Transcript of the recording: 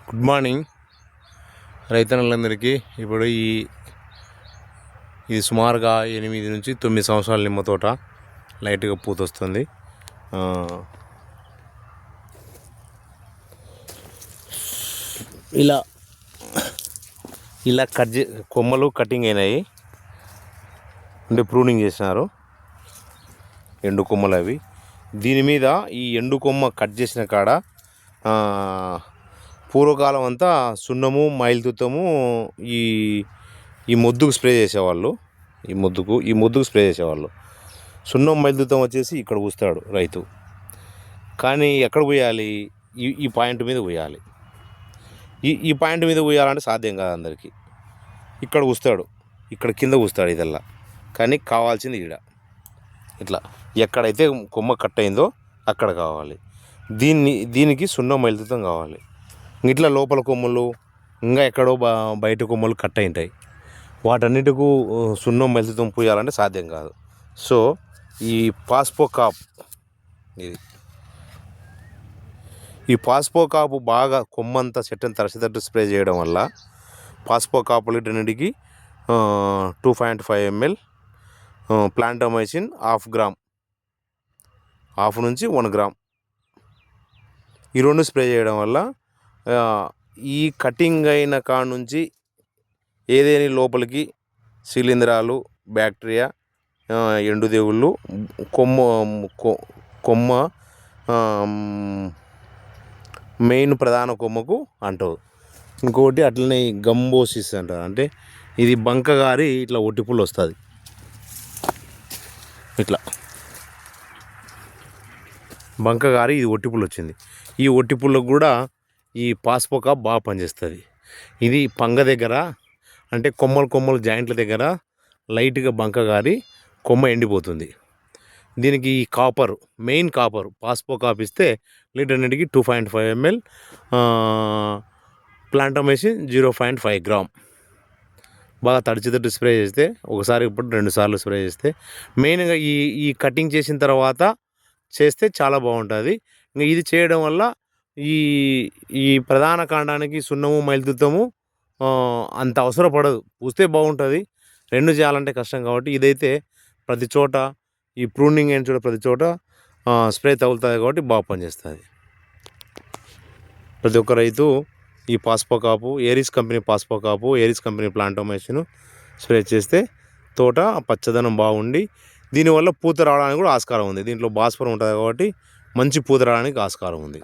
Good morning రైతన్నలందరికీ. ఇప్పుడు ఇది సుమారుగా 8 నుంచి 9 సంవత్సరాల నిమ్మ తోట. లైట్గా పూత వస్తుంది. ఇలా ఇలా కొమ్మలు కటింగ్ అయినాయి, అంటే ప్రూనింగ్ చేసినారు. ఎండు కొమ్మలు అవి. దీని మీద ఈ ఎండు కొమ్మ కట్ చేసిన కాడ పూర్వకాలం అంతా సున్నము మైలుతుత్తము ఈ మొద్దుకు స్ప్రే చేసేవాళ్ళు. ఈ మొద్దుకు స్ప్రే చేసేవాళ్ళు. సున్నం మైలుతుత్తం వచ్చేసి ఇక్కడ పూస్తాడు రైతు. కానీ ఎక్కడ పోయాలి? ఈ పాయింట్ మీద పోయాలి. ఈ పాయింట్ మీద పోయాలంటే సాధ్యం కాదు అందరికీ. ఇక్కడ పూస్తాడు, ఇక్కడ కింద పూస్తాడు ఇదల్లా. కానీ కావాల్సింది ఇట్లా ఎక్కడైతే కొమ్మ కట్ అయిందో అక్కడ కావాలి. దీనికి సున్నం మైలుతుత్తం కావాలి. ఇట్లా లోపల కొమ్మలు ఇంకా ఎక్కడో బయట కొమ్మలు కట్ అయి ఉంటాయి. వాటన్నిటికూ సున్నం మైలుతుత్తం పూయాలంటే సాధ్యం కాదు. సో ఈ పాస్పో కాప్ ఈ పాస్పో కాపు బాగా కొమ్మంతా చెట్టుని తడిసేటట్టు స్ప్రే చేయడం వల్ల పాస్పో కాపు లీటర్కి 2.5 ml ప్లాంటోమైసిన్ 1/2 గ్రామ్, 1/2 నుంచి 1 గ్రామ్ ఈ రెండు స్ప్రే చేయడం వల్ల ఈ కటింగ్ అయిన కాడ నుంచి ఏదేని లోపలికి శిలీంధ్రాలు, బ్యాక్టీరియా, ఎండు తెగుళ్ళు, కొమ్మ మెయిన్ ప్రధాన కొమ్మకు అంటవు. ఇంకొకటి అట్లనే గంబోసిస్ అంటారు. అంటే ఇది బంకగారి ఇట్లా ఒట్టిపుల్లు వస్తుంది. ఇట్లా బంకగారి ఇది ఒట్టిపుల్లు వచ్చింది. ఈ ఒట్టిపుల్లకు కూడా ఈ పాస్పో కాప్ బాగా పనిచేస్తుంది. ఇది పంగ దగ్గర, అంటే కొమ్మలు జాయింట్ల దగ్గర లైట్గా బంకగారి కొమ్మ ఎండిపోతుంది. దీనికి ఈ మెయిన్ కాపర్ పాస్పో కాప్ ఇస్తే లీటర్కి 2.5 ml ప్లాంటోమైసిన్ 0.5 గ్రామ్ బాగా తడిచేటట్టు స్ప్రే చేస్తే, ఒకసారి ఇప్పుడు 2 సార్లు స్ప్రే చేస్తే, మెయిన్గా ఈ కటింగ్ చేసిన తర్వాత చేస్తే చాలా బాగుంటుంది. ఇంకా ఇది చేయడం వల్ల ఈ ప్రధాన కాండానికి సున్నము మైలుతుత్తము అంత అవసరం పడదు. పూస్తే బాగుంటుంది. 2 చేయాలంటే కష్టం కాబట్టి ఇదైతే ప్రతి చోట ఈ ప్రూనింగ్ అయిన చోట ప్రతి చోట స్ప్రే తగులుతుంది కాబట్టి బాగా పనిచేస్తుంది. ప్రతి ఒక్క రైతు ఈ పాస్పో కాపు, ఏరిస్ కంపెనీ పాస్పో కాపు, ఏరిస్ కంపెనీ ప్లాంటోమైసిన్ స్ప్రే చేస్తే తోట పచ్చదనం బాగుండి దీనివల్ల పూత రావడానికి కూడా ఆస్కారం ఉంది. దీంట్లో భాస్వరం ఉంటుంది కాబట్టి మంచి పూత రావడానికి ఆస్కారం ఉంది.